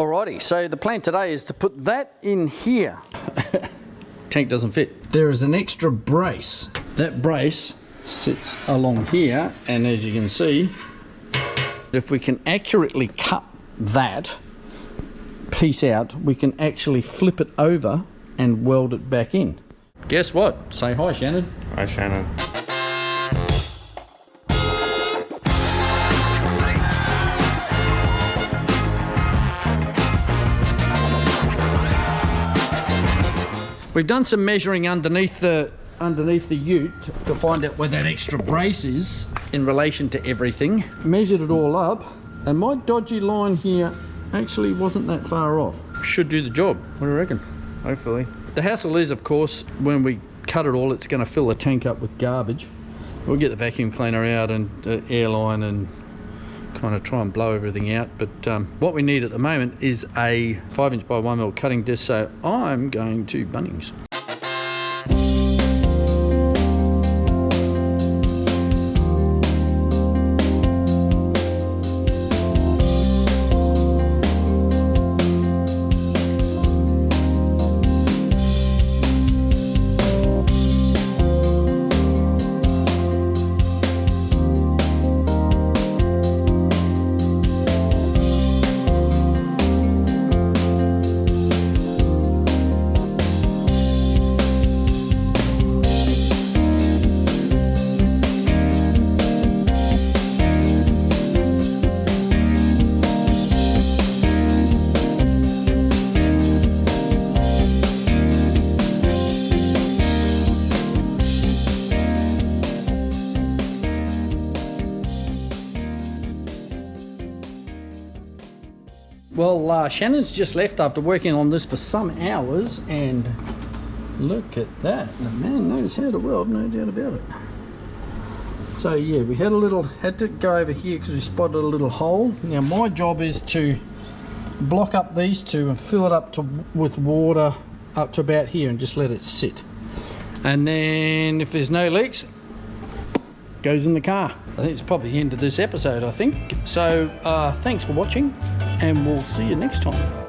Alrighty, so the plan today is to put that in here. Tank doesn't fit. There is an extra brace. That brace sits along here, and as you can see, if we can accurately cut that piece out, we can actually flip it over and weld it back in. Guess what? Say hi, Shannon. Hi, Shannon. We've done some measuring underneath the ute to find out where that extra brace is in relation to everything. Measured it all up, and my dodgy line here actually wasn't that far off. Should do the job. What do you reckon? Hopefully. The hassle is, of course, when we cut it all, it's going to fill the tank up with garbage. We'll get the vacuum cleaner out and airline and kind of try and blow everything out. But what we need at the moment is a 5" by 1mm cutting disc, so I'm going to Bunnings. Well, Shannon's just left after working on this for some hours, and look at that. The man knows how to weld, no doubt about it. So yeah, we had to go over here because we spotted a little hole. Now my job is to block up these two and fill it up with water up to about here and just let it sit. And then if there's no leaks, goes in the car. I think it's probably the end of this episode, I think. So thanks for watching, and we'll see you next time.